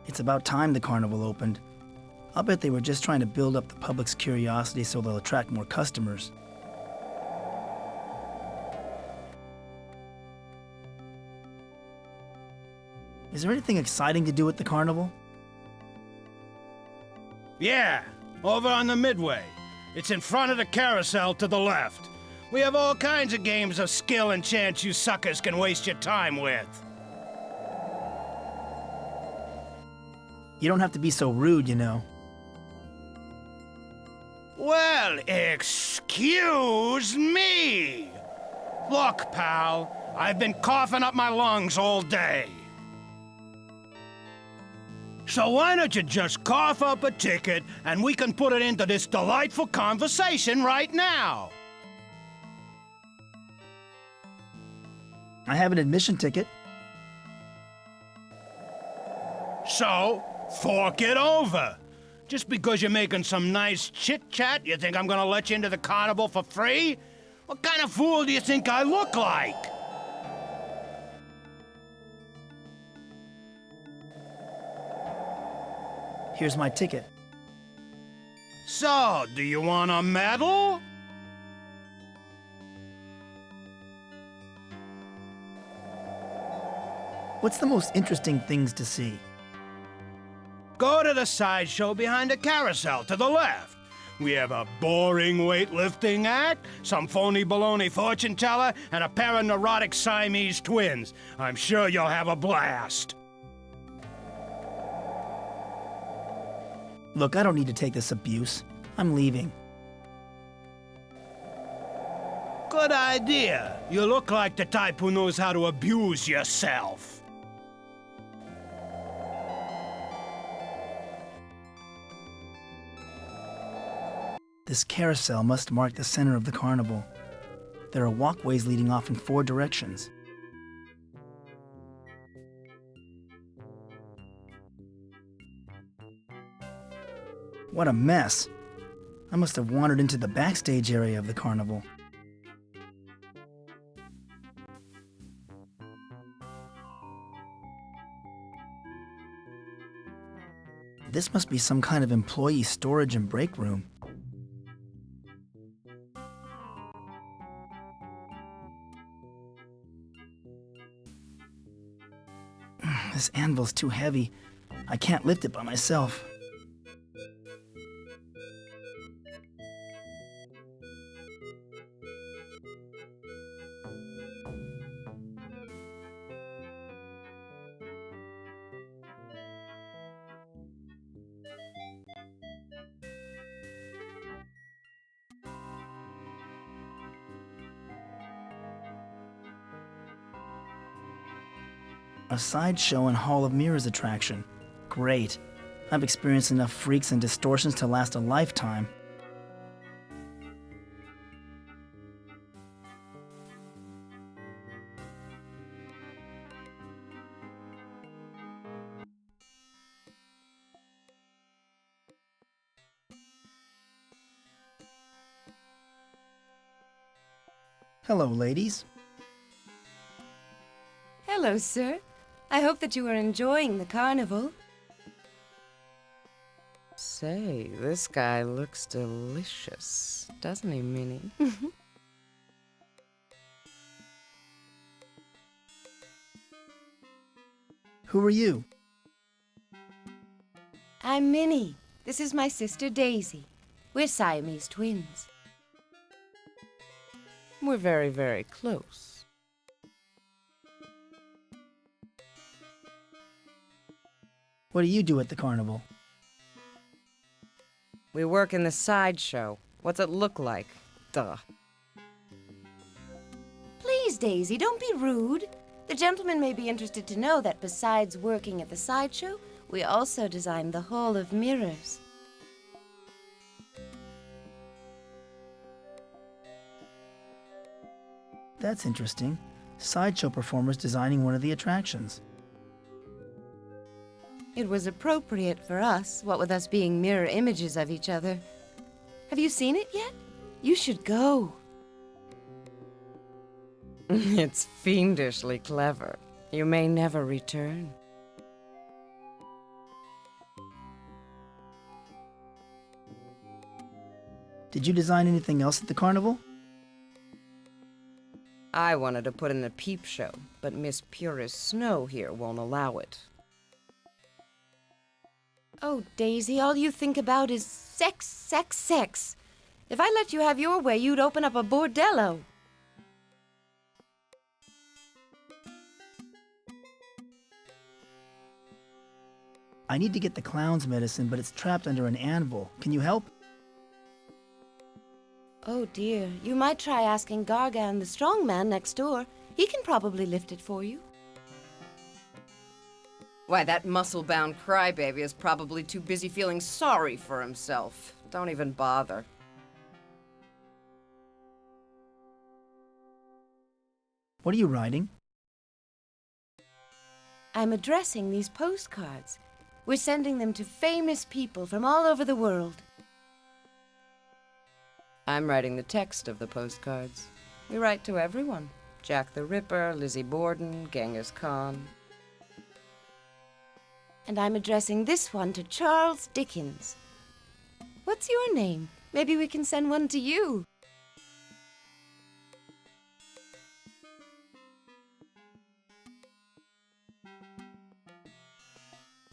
It's about time the carnival opened. I'll bet they were just trying to build up the public's curiosity so they'll attract more customers. Is there anything exciting to do at the carnival? Yeah, over on the Midway. It's in front of the carousel to the left. We have all kinds of games of skill and chance you suckers can waste your time with. You don't have to be so rude, you know. Well, excuse me! Look, pal, I've been coughing up my lungs all day. So why don't you just cough up a ticket and we can put it into this delightful conversation right now? I have an admission ticket. So, fork it over. Just because you're making some nice chit-chat, you think I'm gonna let you into the carnival for free? What kind of fool do you think I look like? Here's my ticket. So, do you want a medal? What's the most interesting things to see? Go to the sideshow behind the carousel to the left. We have a boring weightlifting act, some phony baloney fortune teller, and a pair of neurotic Siamese twins. I'm sure you'll have a blast. Look, I don't need to take this abuse. I'm leaving. Good idea. You look like the type who knows how to abuse yourself. This carousel must mark the center of the carnival. There are walkways leading off in 4 directions. What a mess! I must have wandered into the backstage area of the carnival. This must be some kind of employee storage and break room. This anvil's too heavy. I can't lift it by myself. A sideshow and Hall of Mirrors attraction. Great. I've experienced enough freaks and distortions to last a lifetime. Hello, ladies. Hello, sir. I hope that you are enjoying the carnival. Say, this guy looks delicious, doesn't he, Minnie? Who are you? I'm Minnie. This is my sister Daisy. We're Siamese twins. We're very, very close. What do you do at the carnival? We work in the sideshow. What's it look like? Duh. Please, Daisy, don't be rude. The gentleman may be interested to know that besides working at the sideshow, we also designed the Hall of Mirrors. That's interesting. Sideshow performers designing one of the attractions. It was appropriate for us, what with us being mirror images of each other. Have you seen it yet? You should go. It's fiendishly clever. You may never return. Did you design anything else at the carnival? I wanted to put in a peep show, but Miss Purist Snow here won't allow it. Oh, Daisy, all you think about is sex, sex, sex. If I let you have your way, you'd open up a bordello. I need to get the clown's medicine, but it's trapped under an anvil. Can you help? Oh, dear. You might try asking Gargan, the strong man next door. He can probably lift it for you. Why, that muscle-bound crybaby is probably too busy feeling sorry for himself. Don't even bother. What are you writing? I'm addressing these postcards. We're sending them to famous people from all over the world. I'm writing the text of the postcards. We write to everyone. Jack the Ripper, Lizzie Borden, Genghis Khan. And I'm addressing this one to Charles Dickens. What's your name? Maybe we can send one to you.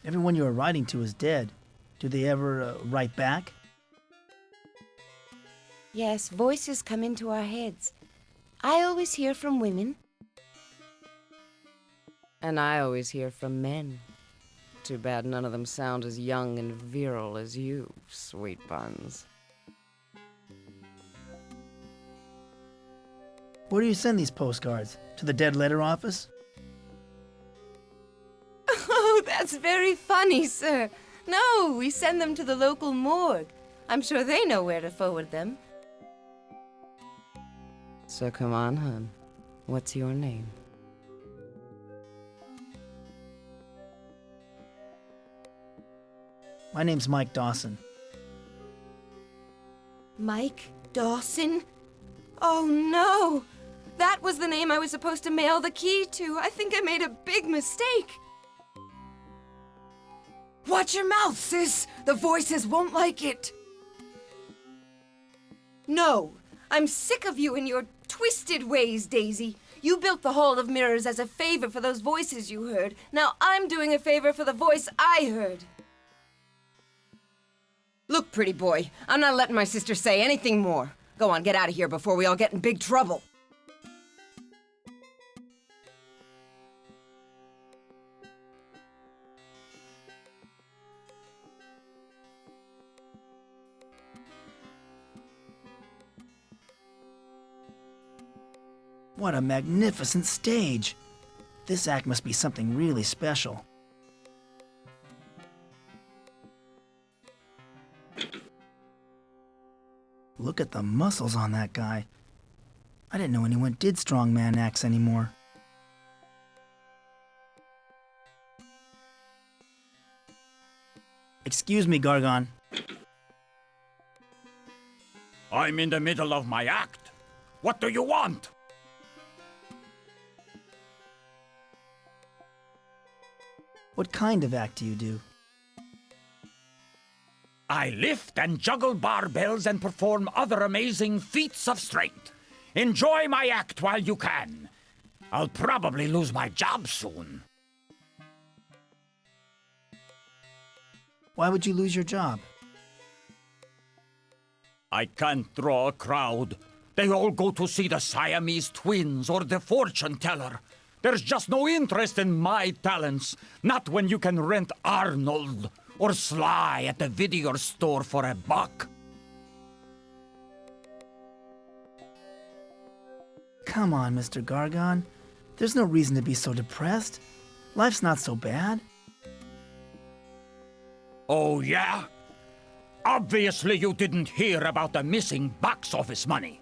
Everyone you are writing to is dead. Do they ever write back? Yes, voices come into our heads. I always hear from women. And I always hear from men. Too bad none of them sound as young and virile as you, sweet buns. Where do you send these postcards? To the dead letter office? Oh, that's very funny, sir. No, we send them to the local morgue. I'm sure they know where to forward them. So come on, hon. What's your name? My name's Mike Dawson. Mike Dawson? Oh, no! That was the name I was supposed to mail the key to. I think I made a big mistake. Watch your mouth, sis! The voices won't like it! No, I'm sick of you and your twisted ways, Daisy. You built the Hall of Mirrors as a favor for those voices you heard. Now I'm doing a favor for the voice I heard. Look, pretty boy, I'm not letting my sister say anything more. Go on, get out of here before we all get in big trouble. What a magnificent stage! This act must be something really special. Look at the muscles on that guy. I didn't know anyone did strongman acts anymore. Excuse me, Gargon. I'm in the middle of my act. What do you want? What kind of act do you do? I lift and juggle barbells and perform other amazing feats of strength. Enjoy my act while you can. I'll probably lose my job soon. Why would you lose your job? I can't draw a crowd. They all go to see the Siamese twins or the fortune teller. There's just no interest in my talents. Not when you can rent Arnold or Sly at the video store for $1. Come on, Mr. Gargon. There's no reason to be so depressed. Life's not so bad. Oh, yeah? Obviously you didn't hear about the missing box office money.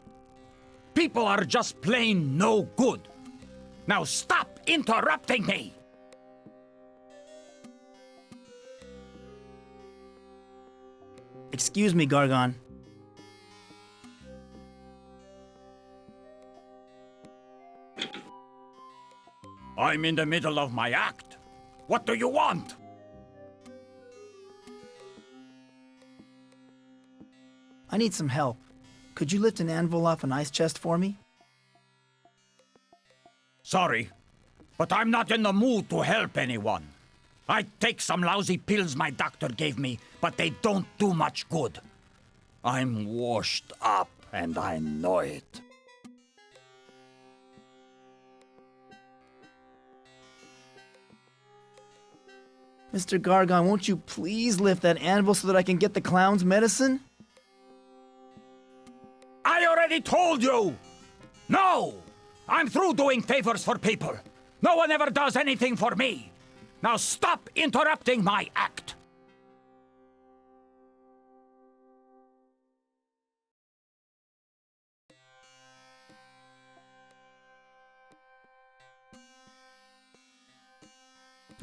People are just plain no good. Now stop interrupting me! Excuse me, Gargon. I'm in the middle of my act. What do you want? I need some help. Could you lift an anvil off an ice chest for me? Sorry, but I'm not in the mood to help anyone. I take some lousy pills my doctor gave me, but they don't do much good. I'm washed up, and I know it. Mr. Gargon, won't you please lift that anvil so that I can get the clown's medicine? I already told you! No! I'm through doing favors for people. No one ever does anything for me. Now stop interrupting my act.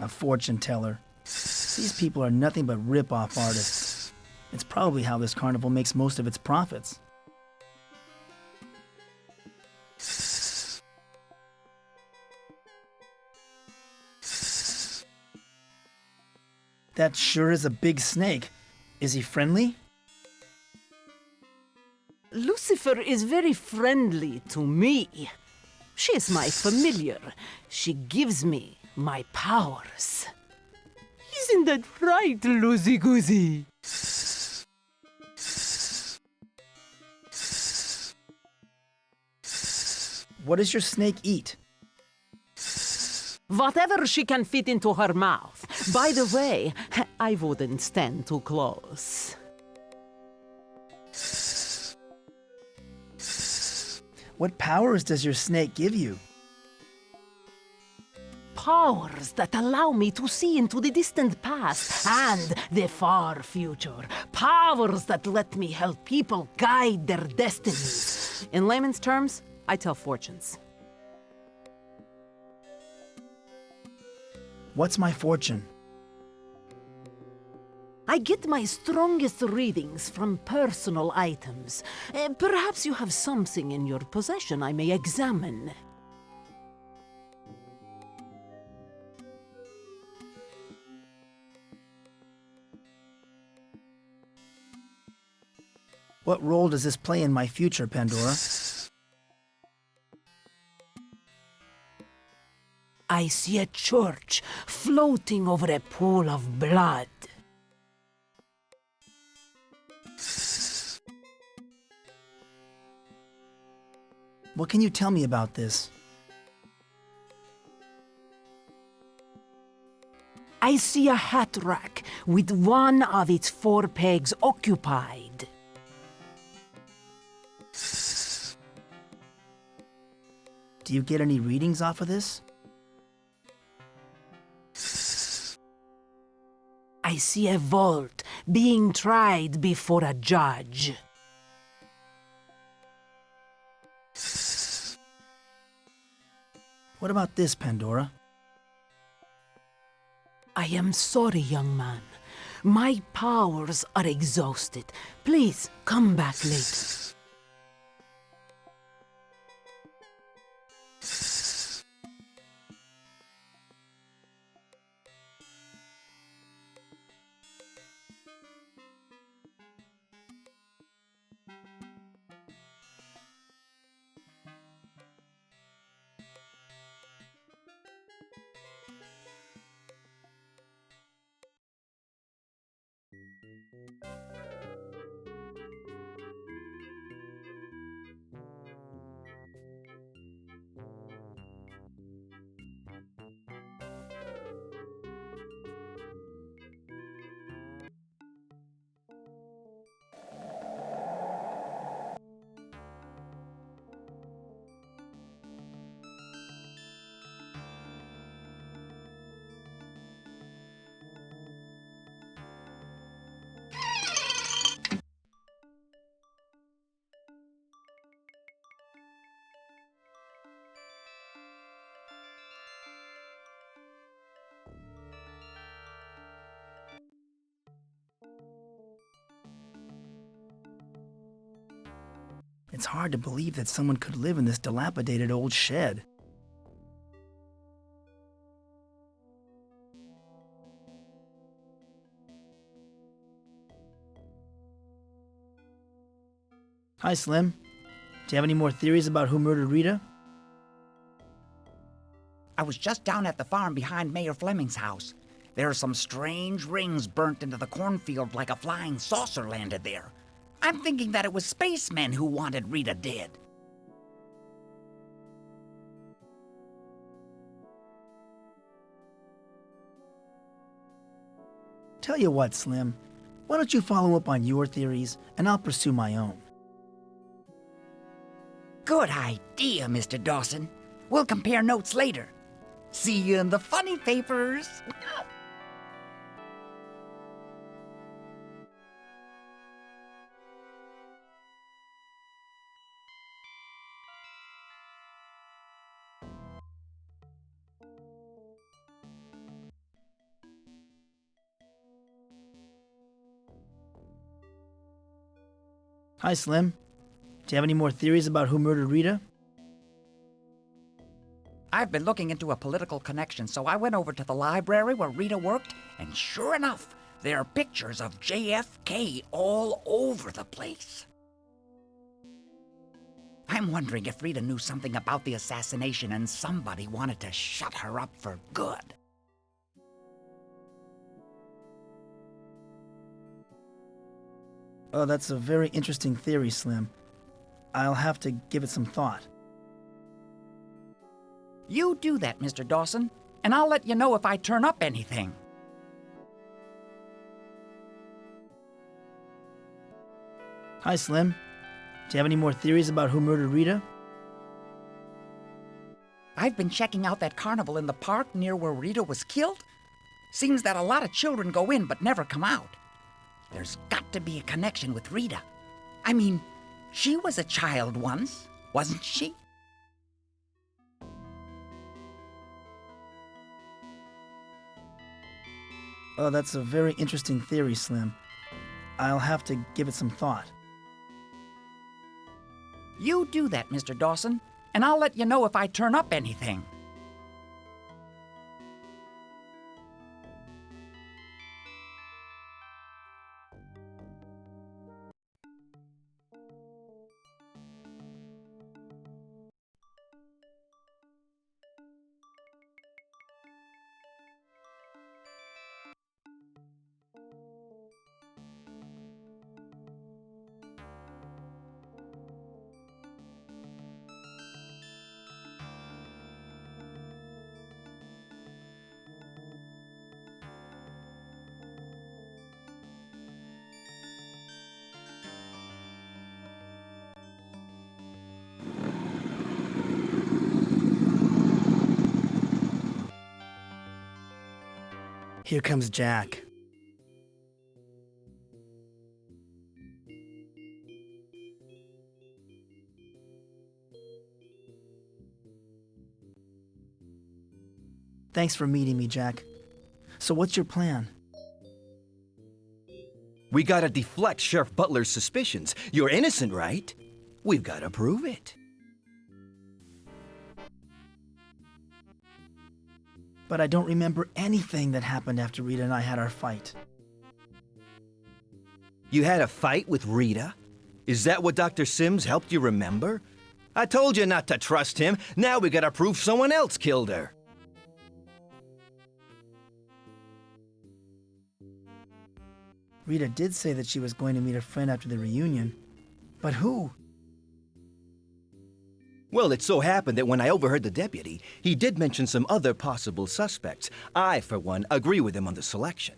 A fortune teller. These people are nothing but rip-off artists. It's probably how this carnival makes most of its profits. That sure is a big snake. Is he friendly? Lucifer is very friendly to me. She is my familiar. She gives me my powers. Isn't that right, Loosey-goosey? What does your snake eat? Whatever she can fit into her mouth. By the way, I wouldn't stand too close. What powers does your snake give you? Powers that allow me to see into the distant past and the far future. Powers that let me help people guide their destinies. In layman's terms, I tell fortunes. What's my fortune? I get my strongest readings from personal items. Perhaps you have something in your possession I may examine. What role does this play in my future, Pandora? I see a church floating over a pool of blood. What can you tell me about this? I see a hat rack with one of its 4 pegs occupied. Do you get any readings off of this? I see a vault being tried before a judge. What about this, Pandora? I am sorry, young man. My powers are exhausted. Please come back later. It's hard to believe that someone could live in this dilapidated old shed. Hi, Slim. Do you have any more theories about who murdered Rita? I was just down at the farm behind Mayor Fleming's house. There are some strange rings burnt into the cornfield like a flying saucer landed there. I'm thinking that it was spacemen who wanted Rita dead. Tell you what, Slim. Why don't you follow up on your theories, and I'll pursue my own. Good idea, Mr. Dawson. We'll compare notes later. See you in the funny papers. Hi, Slim. Do you have any more theories about who murdered Rita? I've been looking into a political connection, so I went over to the library where Rita worked, and sure enough, there are pictures of JFK all over the place. I'm wondering if Rita knew something about the assassination and somebody wanted to shut her up for good. Oh, that's a very interesting theory, Slim. I'll have to give it some thought. You do that, Mr. Dawson, and I'll let you know if I turn up anything. Hi, Slim. Do you have any more theories about who murdered Rita? I've been checking out that carnival in the park near where Rita was killed. Seems that a lot of children go in but never come out. There's got to be a connection with Rita. I mean, she was a child once, wasn't she? Oh, that's a very interesting theory, Slim. I'll have to give it some thought. You do that, Mr. Dawson, and I'll let you know if I turn up anything. Here comes Jack. Thanks for meeting me, Jack. So what's your plan? We gotta deflect Sheriff Butler's suspicions. You're innocent, right? We've gotta prove it. But I don't remember anything that happened after Rita and I had our fight. You had a fight with Rita? Is that what Dr. Sims helped you remember? I told you not to trust him. Now we gotta prove someone else killed her. Rita did say that she was going to meet a friend after the reunion. But who? Well, it so happened that when I overheard the deputy, he did mention some other possible suspects. I, for one, agree with him on the selection.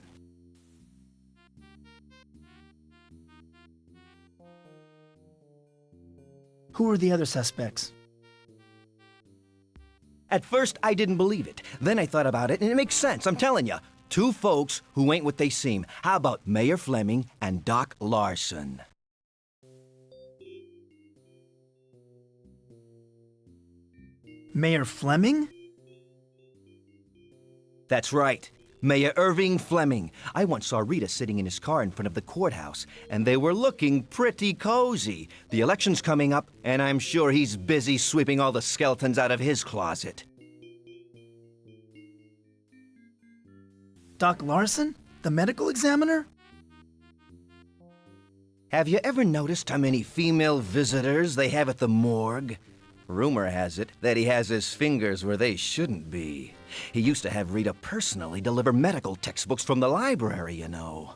Who were the other suspects? At first, I didn't believe it. Then I thought about it, and it makes sense, I'm telling you. Two folks who ain't what they seem. How about Mayor Fleming and Doc Larson? Mayor Fleming? That's right. Mayor Irving Fleming. I once saw Rita sitting in his car in front of the courthouse, and they were looking pretty cozy. The election's coming up, and I'm sure he's busy sweeping all the skeletons out of his closet. Doc Larson? The medical examiner? Have you ever noticed how many female visitors they have at the morgue? Rumor has it that he has his fingers where they shouldn't be. He used to have Rita personally deliver medical textbooks from the library, you know.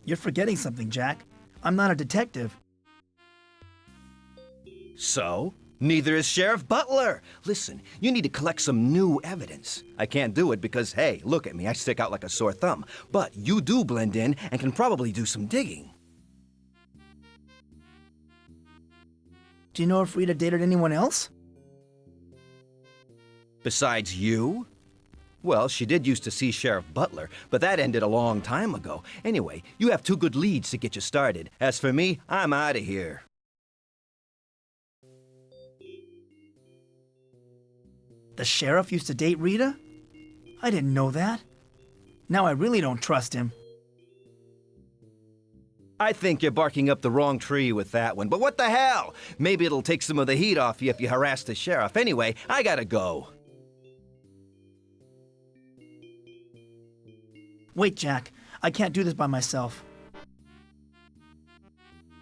You're forgetting something, Jack. I'm not a detective. So? Neither is Sheriff Butler. Listen, you need to collect some new evidence. I can't do it because, hey, look at me, I stick out like a sore thumb. But you do blend in and can probably do some digging. Do you know if Rita dated anyone else? Besides you? Well, she did used to see Sheriff Butler, but that ended a long time ago. Anyway, you have 2 good leads to get you started. As for me, I'm out of here. The sheriff used to date Rita? I didn't know that. Now I really don't trust him. I think you're barking up the wrong tree with that one, but what the hell? Maybe it'll take some of the heat off you if you harass the sheriff. Anyway, I gotta go. Wait, Jack. I can't do this by myself.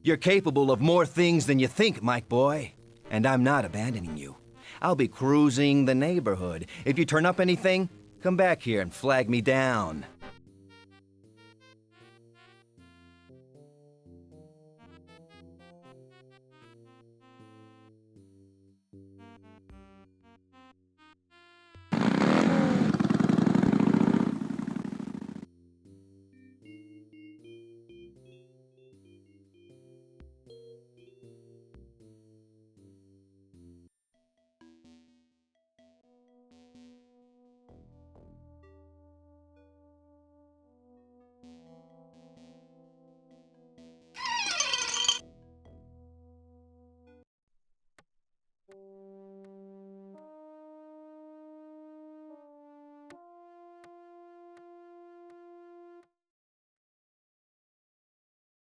You're capable of more things than you think, Mike boy. And I'm not abandoning you. I'll be cruising the neighborhood. If you turn up anything, come back here and flag me down.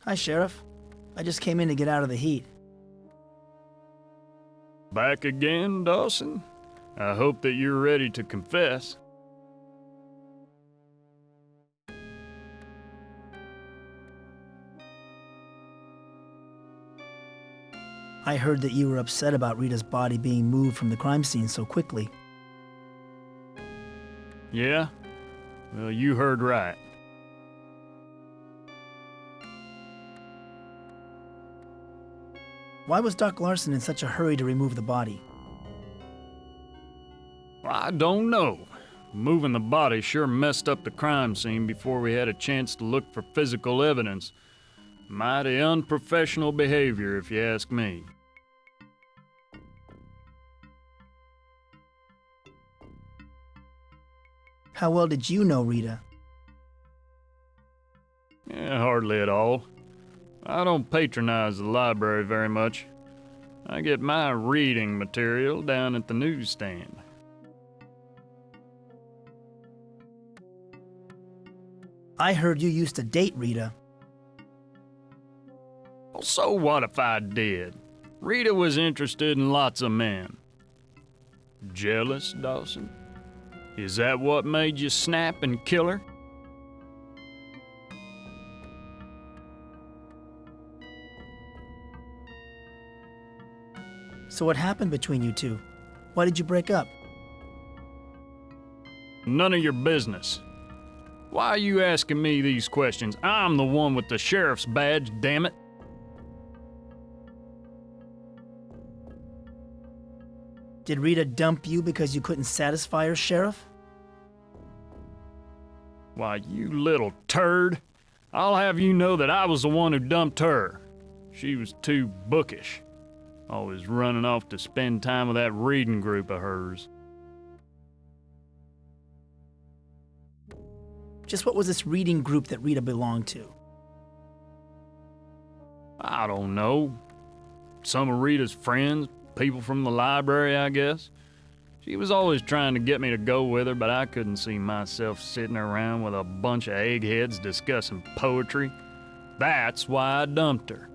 Hi, Sheriff. I just came in to get out of the heat. Back again, Dawson? I hope that you're ready to confess. I heard that you were upset about Rita's body being moved from the crime scene so quickly. Yeah? Well, you heard right. Why was Doc Larson in such a hurry to remove the body? I don't know. Moving the body sure messed up the crime scene before we had a chance to look for physical evidence. Mighty unprofessional behavior, if you ask me. How well did you know Rita? Hardly at all. I don't patronize the library very much. I get my reading material down at the newsstand. I heard you used to date Rita. Well, so what if I did? Rita was interested in lots of men. Jealous, Dawson? Is that what made you snap and kill her? So what happened between you two? Why did you break up? None of your business. Why are you asking me these questions? I'm the one with the sheriff's badge, damn it. Did Rita dump you because you couldn't satisfy her, Sheriff? Why, you little turd. I'll have you know that I was the one who dumped her. She was too bookish. Always running off to spend time with that reading group of hers. Just what was this reading group that Rita belonged to? I don't know. Some of Rita's friends, people from the library, I guess. She was always trying to get me to go with her, but I couldn't see myself sitting around with a bunch of eggheads discussing poetry. That's why I dumped her.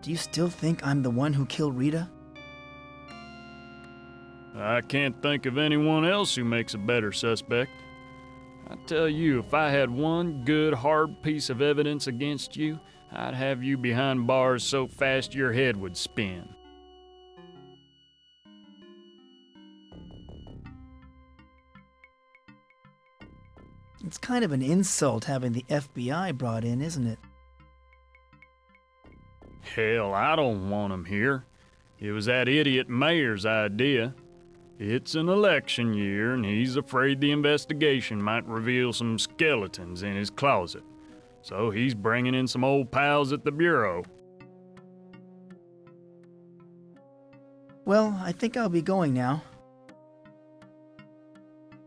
Do you still think I'm the one who killed Rita? I can't think of anyone else who makes a better suspect. I tell you, if I had one good, hard piece of evidence against you, I'd have you behind bars so fast your head would spin. It's kind of an insult having the FBI brought in, isn't it? Hell, I don't want him here. It was that idiot mayor's idea. It's an election year, and he's afraid the investigation might reveal some skeletons in his closet. So he's bringing in some old pals at the Bureau. Well, I think I'll be going now.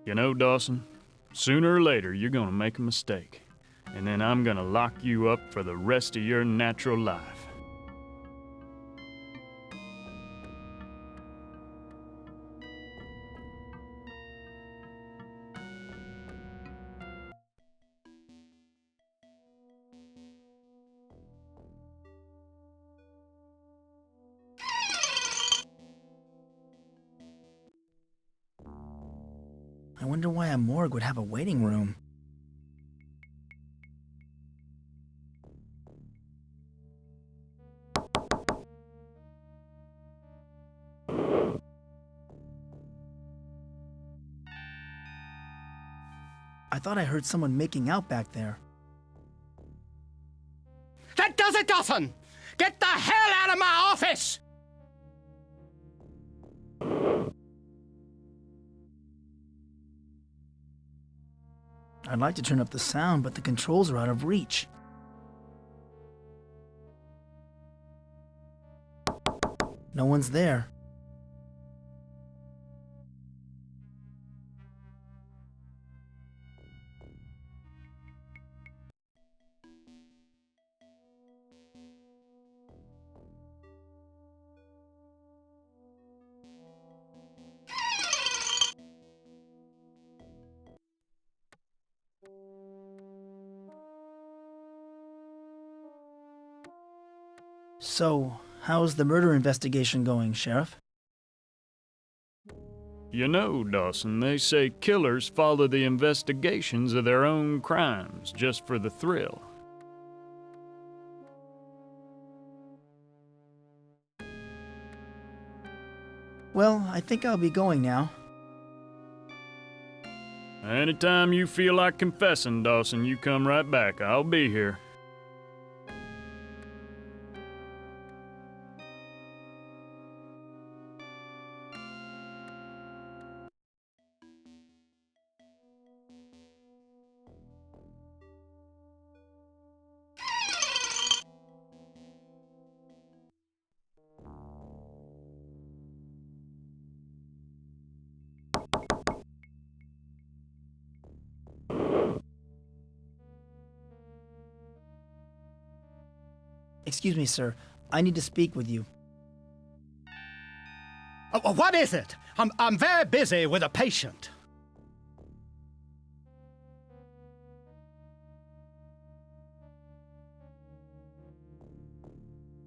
You know, Dawson, sooner or later you're gonna make a mistake, and then I'm gonna lock you up for the rest of your natural life. I wonder why a morgue would have a waiting room. I thought I heard someone making out back there. That does it, Dawson! Get the hell out of my office! I'd like to turn up the sound, but the controls are out of reach. No one's there. So, how's the murder investigation going, Sheriff? You know, Dawson, they say killers follow the investigations of their own crimes just for the thrill. Well, I think I'll be going now. Anytime you feel like confessing, Dawson, you come right back. I'll be here. Excuse me, sir. I need to speak with you. What is it? I'm very busy with a patient.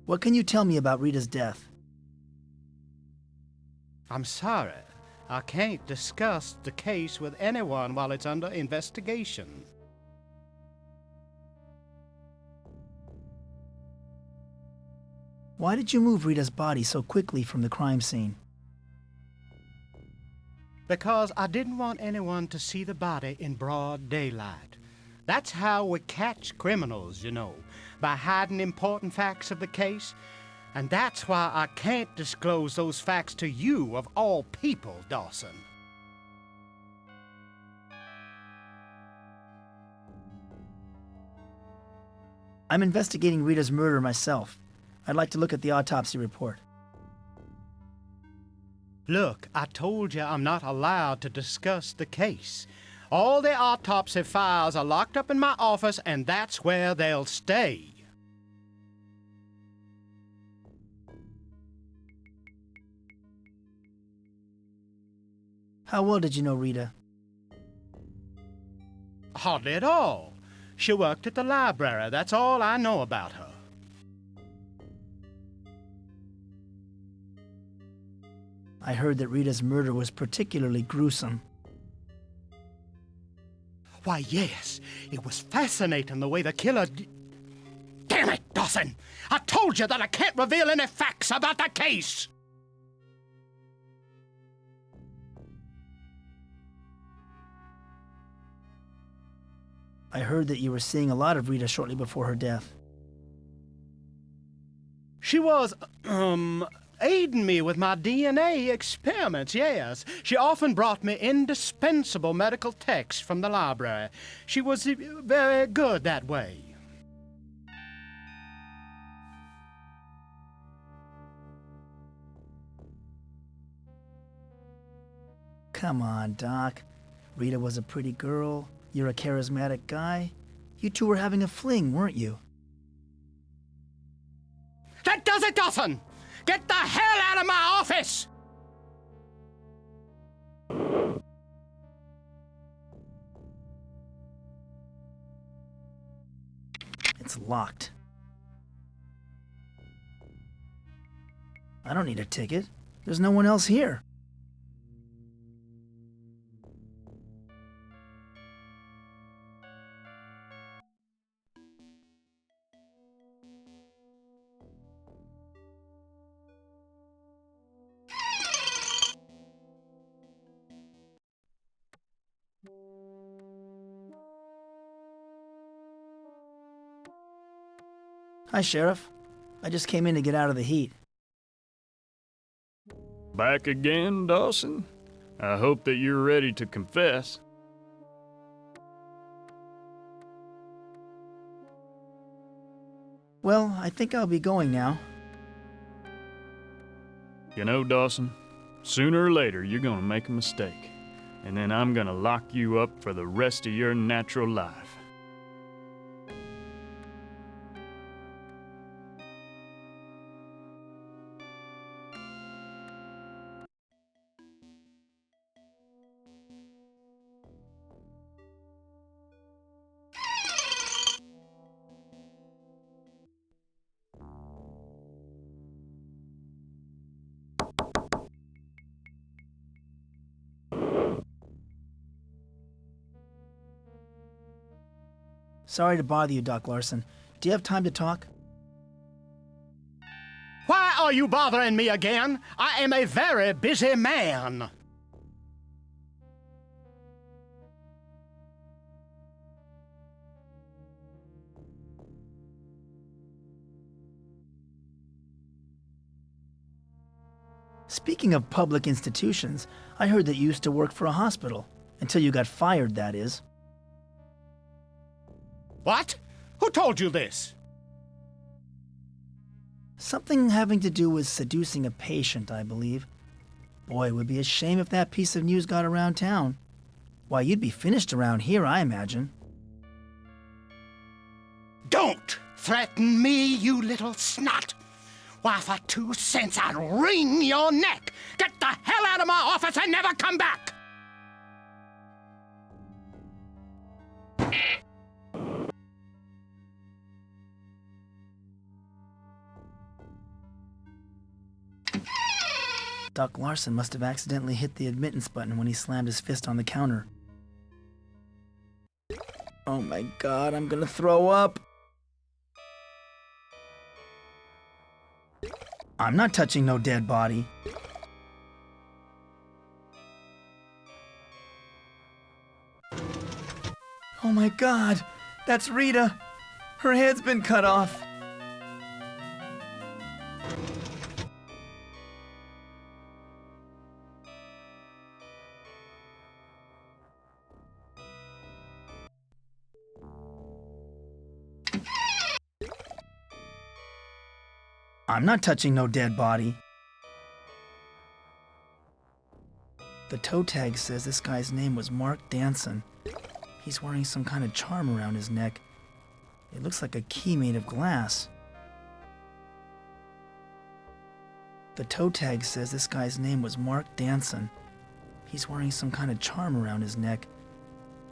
What can you tell me about Rita's death? I'm sorry. I can't discuss the case with anyone while it's under investigation. Why did you move Rita's body so quickly from the crime scene? Because I didn't want anyone to see the body in broad daylight. That's how we catch criminals, you know, by hiding important facts of the case. And that's why I can't disclose those facts to you, of all people, Dawson. I'm investigating Rita's murder myself. I'd like to look at the autopsy report. Look, I told you I'm not allowed to discuss the case. All the autopsy files are locked up in my office, and that's where they'll stay. How well did you know Rita? Hardly at all. She worked at the library. That's all I know about her. I heard that Rita's murder was particularly gruesome. Why, yes. It was fascinating the way the killer... Damn it, Dawson! I told you that I can't reveal any facts about the case! I heard that you were seeing a lot of Rita shortly before her death. She was, aiding me with my DNA experiments, yes. She often brought me indispensable medical texts from the library. She was very good that way. Come on, Doc. Rita was a pretty girl. You're a charismatic guy. You two were having a fling, weren't you? That does it, Dawson! Get the hell out of my office! It's locked. I don't need a ticket. There's no one else here. Hi, Sheriff. I just came in to get out of the heat. Back again, Dawson? I hope that you're ready to confess. Well, I think I'll be going now. You know, Dawson, sooner or later you're gonna make a mistake, and then I'm gonna lock you up for the rest of your natural life. Sorry to bother you, Doc Larson. Do you have time to talk? Why are you bothering me again? I am a very busy man. Speaking of public institutions, I heard that you used to work for a hospital. Until you got fired, that is. What? Who told you this? Something having to do with seducing a patient, I believe. Boy, it would be a shame if that piece of news got around town. Why, you'd be finished around here, I imagine. Don't threaten me, you little snot! Why, for 2 cents, I'd wring your neck! Get the hell out of my office and never come back! Doc Larson must have accidentally hit the admittance button when he slammed his fist on the counter. Oh my God, I'm gonna throw up. I'm not touching no dead body. Oh my God, that's Rita. Her head's been cut off. I'm not touching no dead body. The toe tag says this guy's name was Mark Danson. He's wearing some kind of charm around his neck. It looks like a key made of glass. The toe tag says this guy's name was Mark Danson. He's wearing some kind of charm around his neck.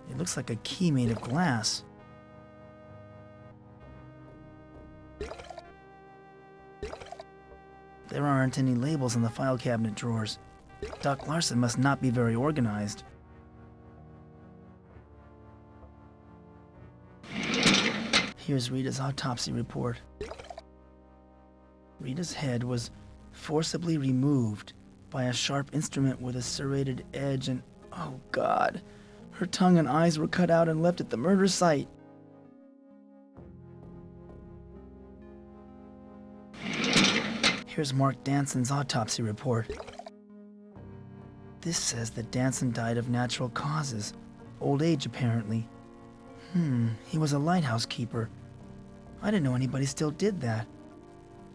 It looks like a key made of glass. There aren't any labels in the file cabinet drawers. Doc Larson must not be very organized. Here's Rita's autopsy report. Rita's head was forcibly removed by a sharp instrument with a serrated edge and, oh God, her tongue and eyes were cut out and left at the murder site. Here's Mark Danson's autopsy report. This says that Danson died of natural causes. Old age, apparently. He was a lighthouse keeper. I didn't know anybody still did that.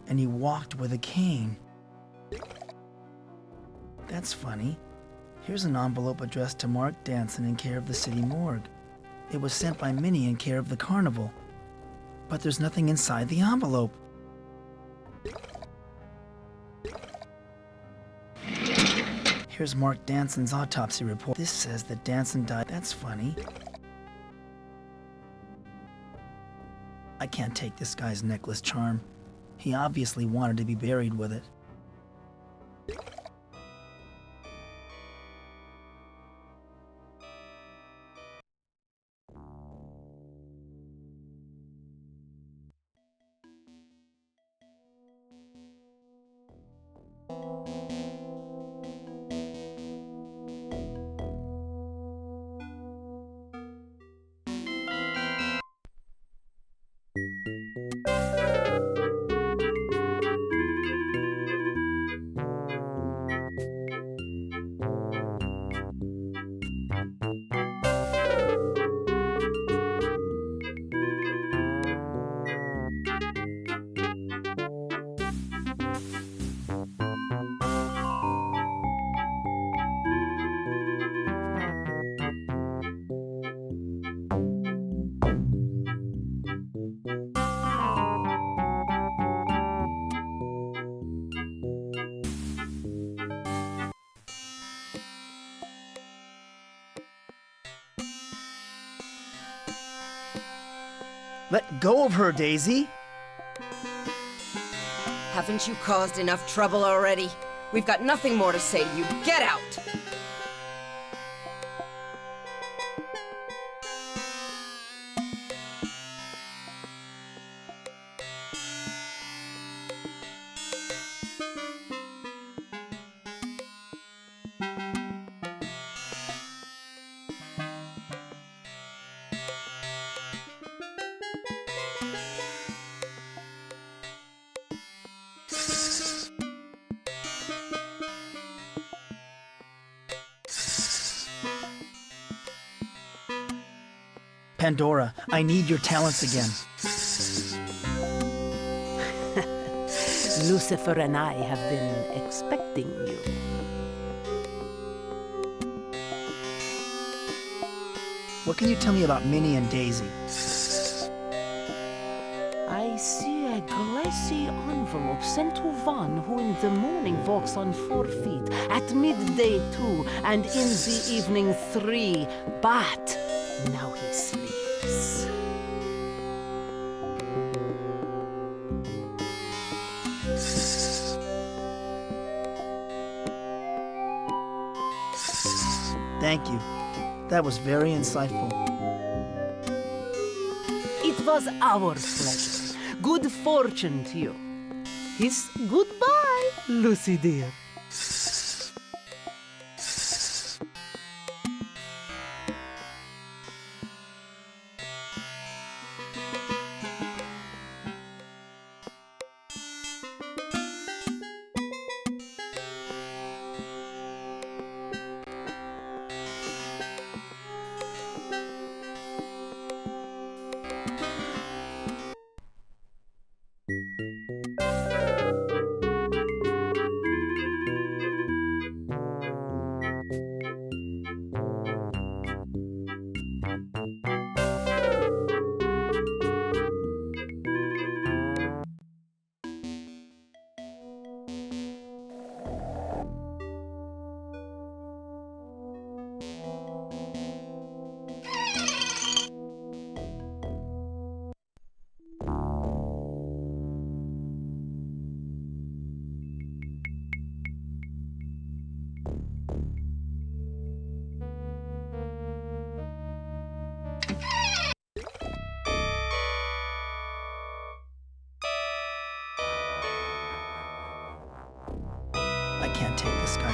And he walked with a cane. That's funny. Here's an envelope addressed to Mark Danson in care of the city morgue. It was sent by Minnie in care of the carnival. But there's nothing inside the envelope. Here's Mark Danson's autopsy report. This says that Danson died. That's funny. I can't take this guy's necklace charm. He obviously wanted to be buried with it. Let go of her, Daisy! Haven't you caused enough trouble already? We've got nothing more to say to you. Get out! Pandora, I need your talents again. Lucifer and I have been expecting you. What can you tell me about Minnie and Daisy? I see a glassy envelope sent to one who in the morning walks on 4 feet, at midday 2, and in the evening 3. But now he sleeps. Thank you. That was very insightful. It was our pleasure. Good fortune to you. Kiss goodbye, Lucy dear.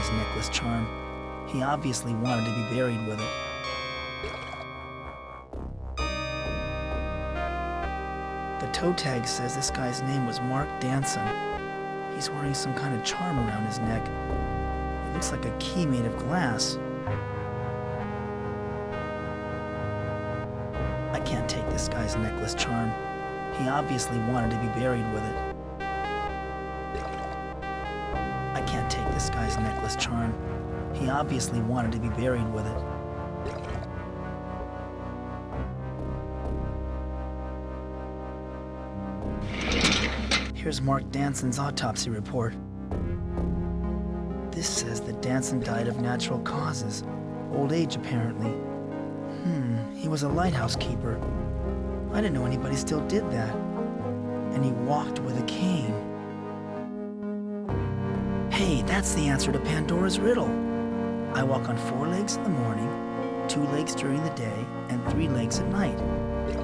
guy's necklace charm. He obviously wanted to be buried with it. The toe tag says this guy's name was Mark Danson. He's wearing some kind of charm around his neck. It looks like a key made of glass. I can't take this guy's necklace charm. He obviously wanted to be buried with it. I can't take this guy's necklace charm. He obviously wanted to be buried with it. Here's Mark Danson's autopsy report. This says that Danson died of natural causes. Old age, apparently. He was a lighthouse keeper. I didn't know anybody still did that. And he walked with a cane. Hey, that's the answer to Pandora's riddle. I walk on 4 legs in the morning, 2 legs during the day, and 3 legs at night.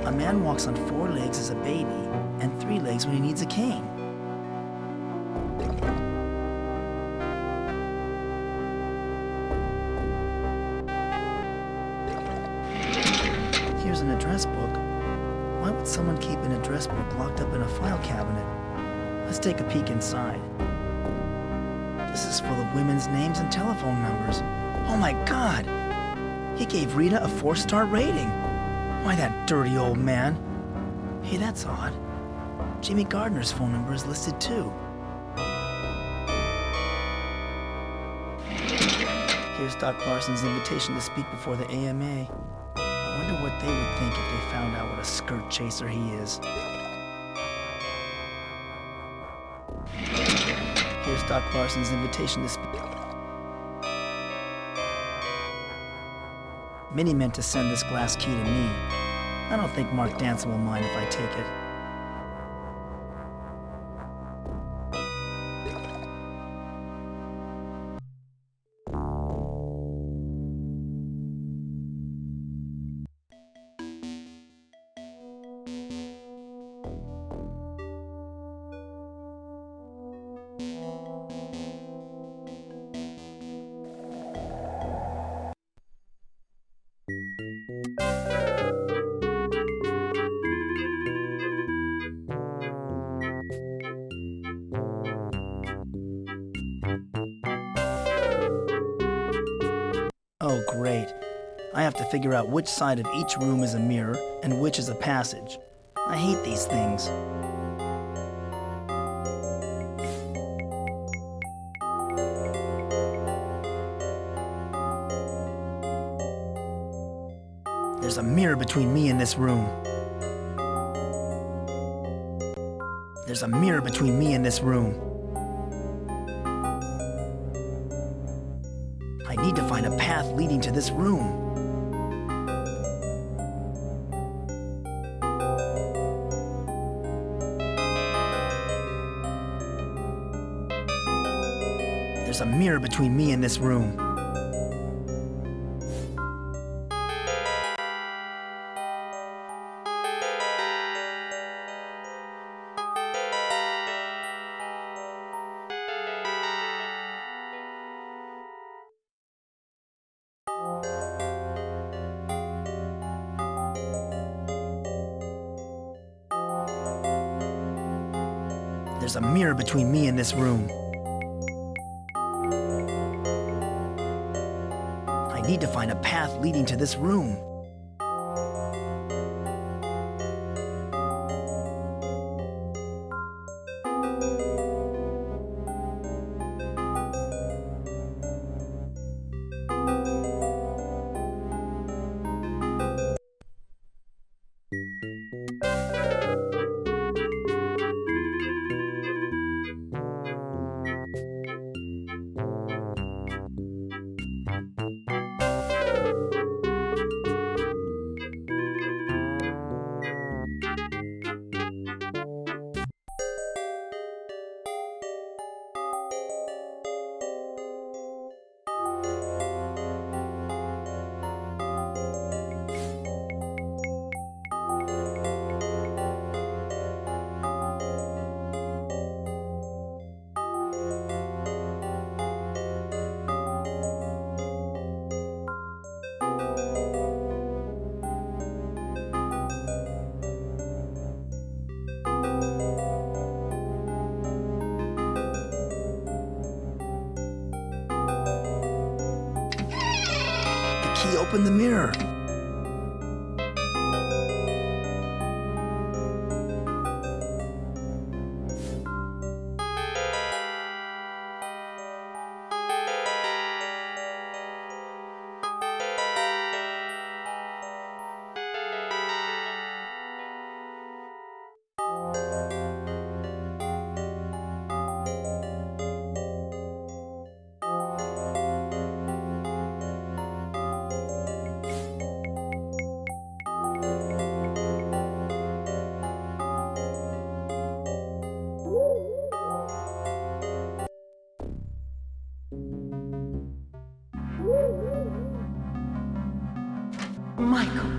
A man walks on 4 legs as a baby, and 3 legs when he needs a cane. Here's an address book. Why would someone keep an address book locked up in a file cabinet? Let's take a peek inside. This is full of women's names and telephone numbers. Oh my God! He gave Rita a 4-star rating. Why, that dirty old man. Hey, that's odd. Jimmy Gardner's phone number is listed too. Here's Doc Larson's invitation to speak before the AMA. I wonder what they would think if they found out what a skirt chaser he is. Here's Doc Larson's invitation to speak. Minnie meant to send this glass key to me. I don't think Mark Danson will mind if I take it. Oh, great. I have to figure out which side of each room is a mirror and which is a passage. I hate these things. There's a mirror between me and this room. There's a mirror between me and this room. I need to find a path leading to this room. There's a mirror between me and this room. There's a mirror between me and this room. I need to find a path leading to this room. open the mirror. Michael,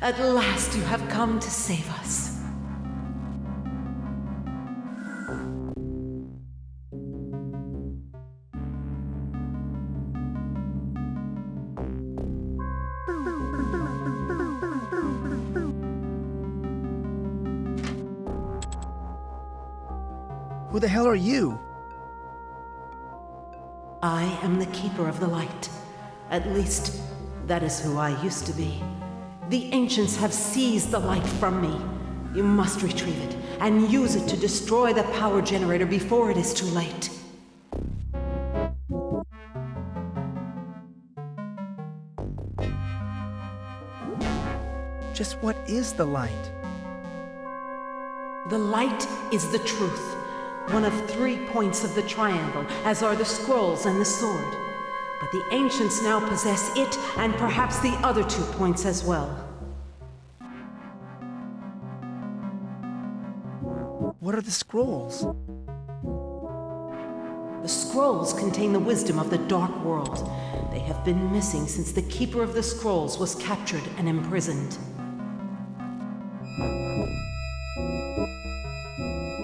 at last you have come to save us. Who the hell are you? I am the Keeper of the Light. At least, that is who I used to be. The ancients have seized the light from me. You must retrieve it and use it to destroy the power generator before it is too late. Just what is the light? The light is the truth, one of 3 points of the triangle, as are the scrolls and the sword. But the ancients now possess it, and perhaps the other 2 points as well. What are the scrolls? The scrolls contain the wisdom of the Dark World. They have been missing since the Keeper of the Scrolls was captured and imprisoned.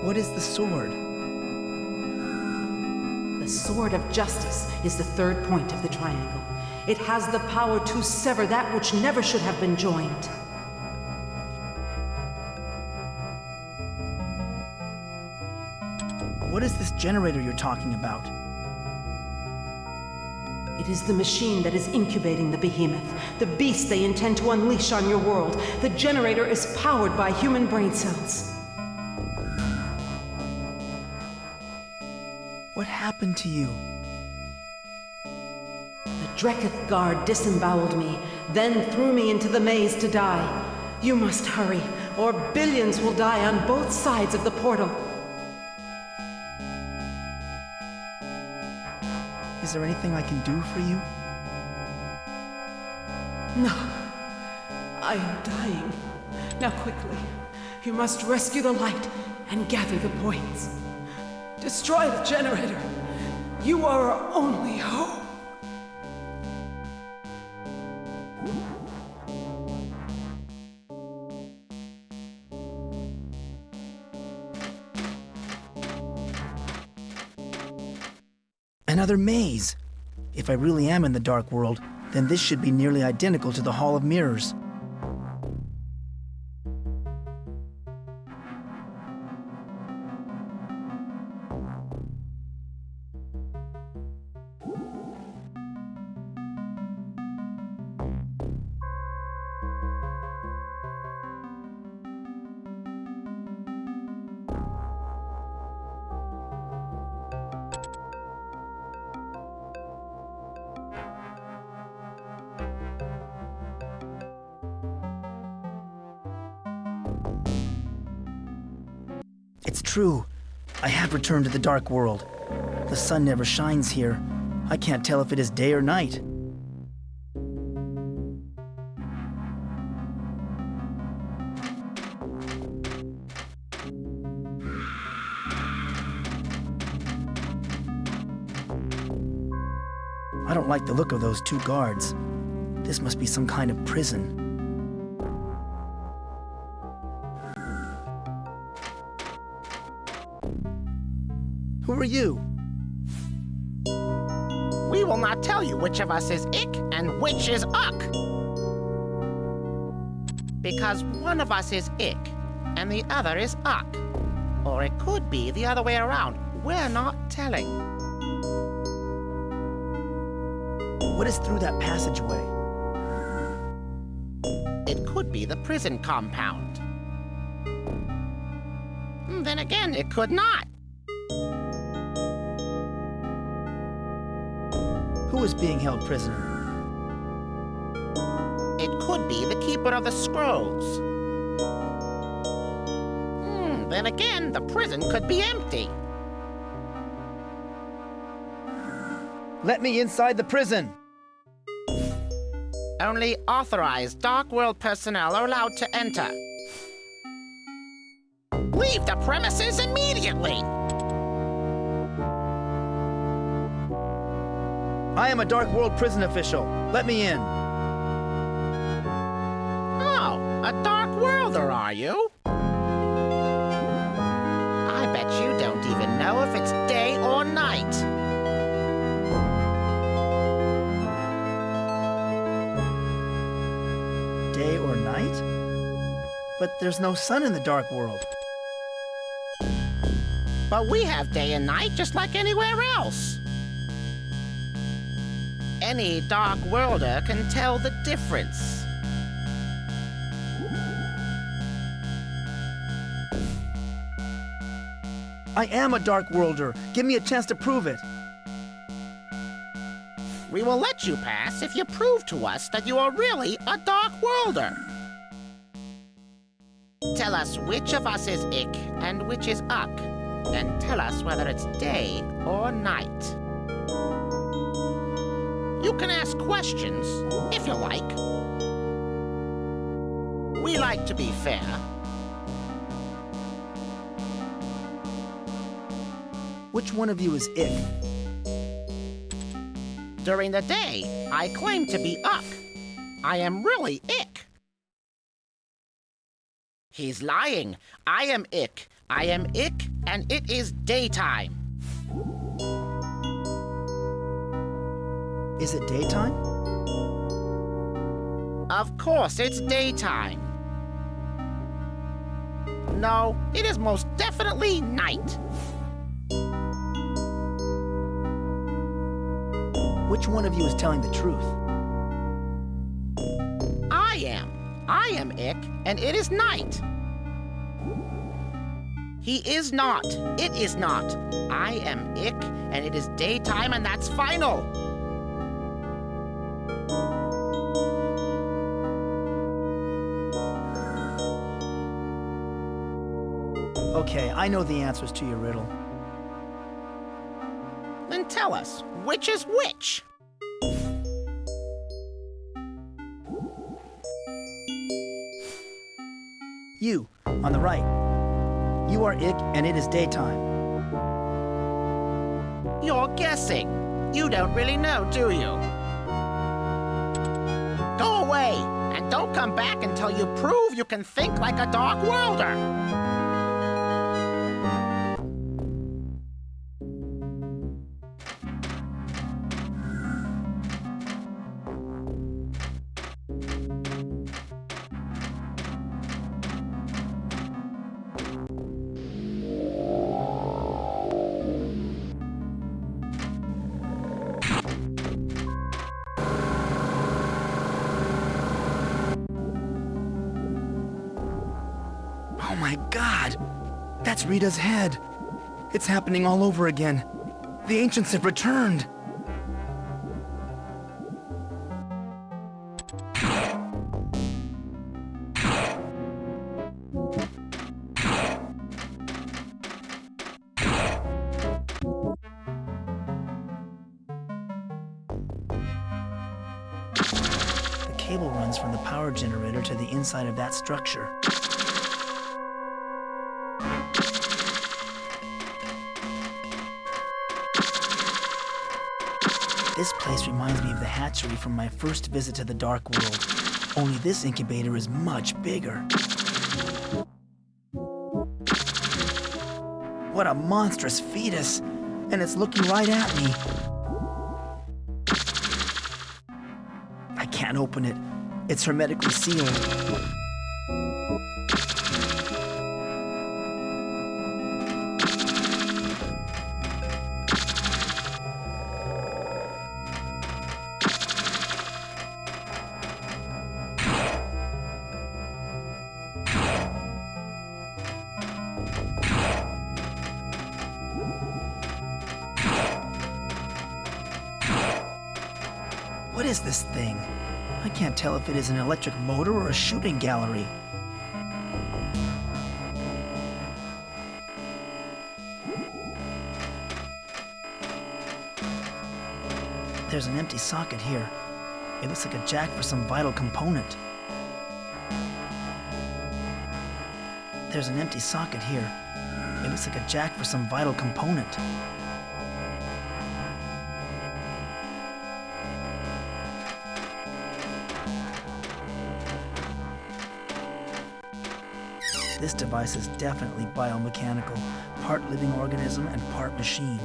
What is the sword? The Sword of Justice is the 3rd point of the triangle. It has the power to sever that which never should have been joined. What is this generator you're talking about? It is the machine that is incubating the behemoth, the beast they intend to unleash on your world. The generator is powered by human brain cells. What happened to you? The Dreketh guard disemboweled me, then threw me into the maze to die. You must hurry, or billions will die on both sides of the portal. Is there anything I can do for you? No. I am dying. Now quickly, you must rescue the light and gather the points. Destroy the generator. You are our only hope. Another maze! If I really am in the Dark World, then this should be nearly identical to the Hall of Mirrors. It's true. I have returned to the Dark World. The sun never shines here. I can't tell if it is day or night. I don't like the look of those 2 guards. This must be some kind of prison. Who are you? We will not tell you which of us is Ick and which is Uck. Because one of us is Ick and the other is Uck. Or it could be the other way around. We're not telling. What is through that passageway? It could be the prison compound. Then again, it could not. Who is being held prisoner? It could be the keeper of the scrolls. Then again, the prison could be empty. Let me inside the prison! Only authorized Dark World personnel are allowed to enter. Leave the premises immediately! I am a Dark World prison official. Let me in. Oh, a Dark Worlder, are you? I bet you don't even know if it's day or night. Day or night? But there's no sun in the Dark World. But we have day and night just like anywhere else. Any Dark Worlder can tell the difference. I am a Dark Worlder. Give me a chance to prove it. We will let you pass if you prove to us that you are really a Dark Worlder. Tell us which of us is Ik and which is Uck, and tell us whether it's day or night. You can ask questions, if you like. We like to be fair. Which one of you is Ik? During the day, I claim to be Uck. I am really Ik. He's lying. I am Ik. I am Ik, and it is daytime. Is it daytime? Of course, it's daytime. No, it is most definitely night. Which one of you is telling the truth? I am. I am Ik, and it is night. He is not. It is not. I am Ik, and it is daytime, and that's final. Okay, I know the answers to your riddle. Then tell us, which is which? You, on the right. You are Ik, and it is daytime. You're guessing. You don't really know, do you? Go away, and don't come back until you prove you can think like a Dark Worlder. Oh my God! That's Rita's head. It's happening all over again. The ancients have returned. The cable runs from the power generator to the inside of that structure. This place reminds me of the hatchery from my first visit to the Dark World. Only this incubator is much bigger. What a monstrous fetus! And it's looking right at me. I can't open it. It's hermetically sealed. is this thing? I can't tell if it is an electric motor or a shooting gallery. There's an empty socket here. It looks like a jack for some vital component. There's an empty socket here. It looks like a jack for some vital component. This device is definitely biomechanical, part living organism and part machine.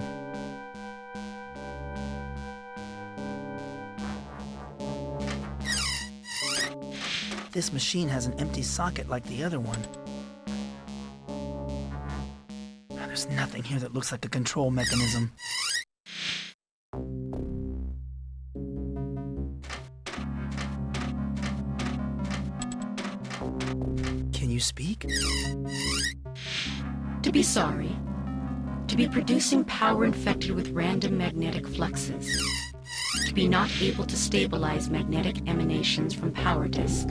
This machine has an empty socket like the other one. There's nothing here that looks like a control mechanism. Can you speak? To be sorry. To be producing power infected with random magnetic fluxes. To be not able to stabilize magnetic emanations from power disk.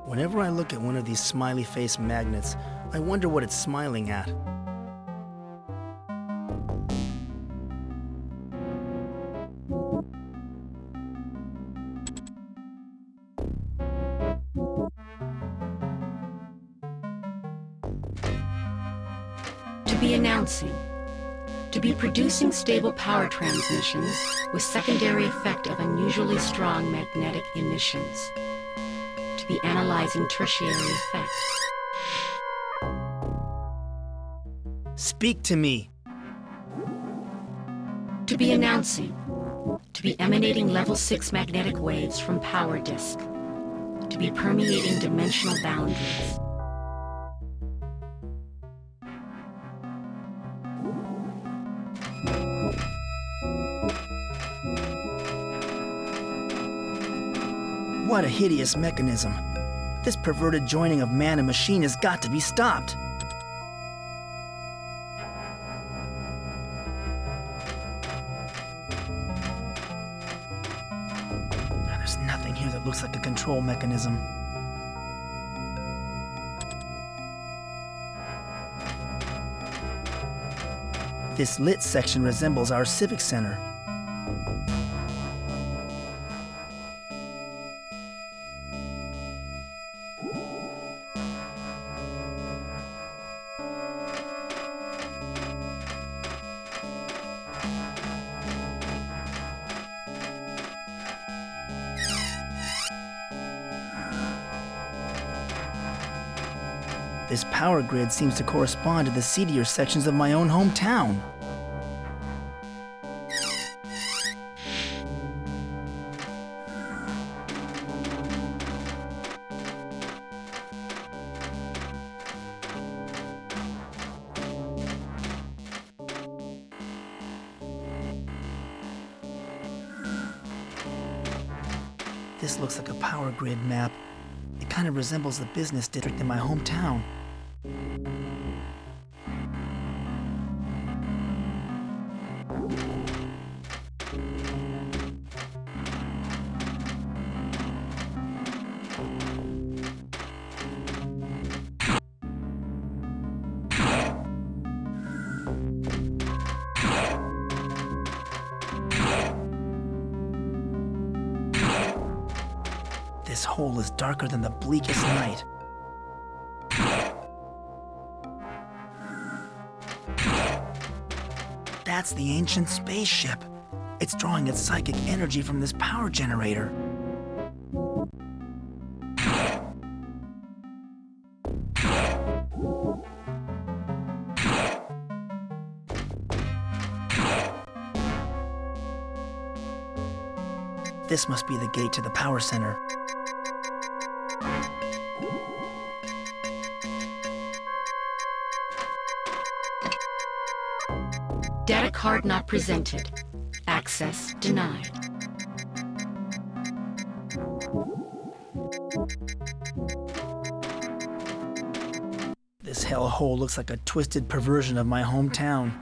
Whenever I look at one of these smiley face magnets, I wonder what it's smiling at. To be announcing. To be producing stable power transmissions with secondary effect of unusually strong magnetic emissions. To be analyzing tertiary effect. Speak to me. To be announcing. To be emanating level 6 magnetic waves from power disk. To be permeating dimensional boundaries. What a hideous mechanism. This perverted joining of man and machine has got to be stopped. There's nothing here that looks like a control mechanism. This lit section resembles our civic center. This power grid seems to correspond to the seedier sections of my own hometown. This looks like a power grid map. It kind of resembles the business district in my hometown. This hole is darker than the bleakest night. That's the ancient spaceship. It's drawing its psychic energy from this power generator. This must be the gate to the power center. Data card not presented. Access denied. hellhole looks like a twisted perversion of my hometown.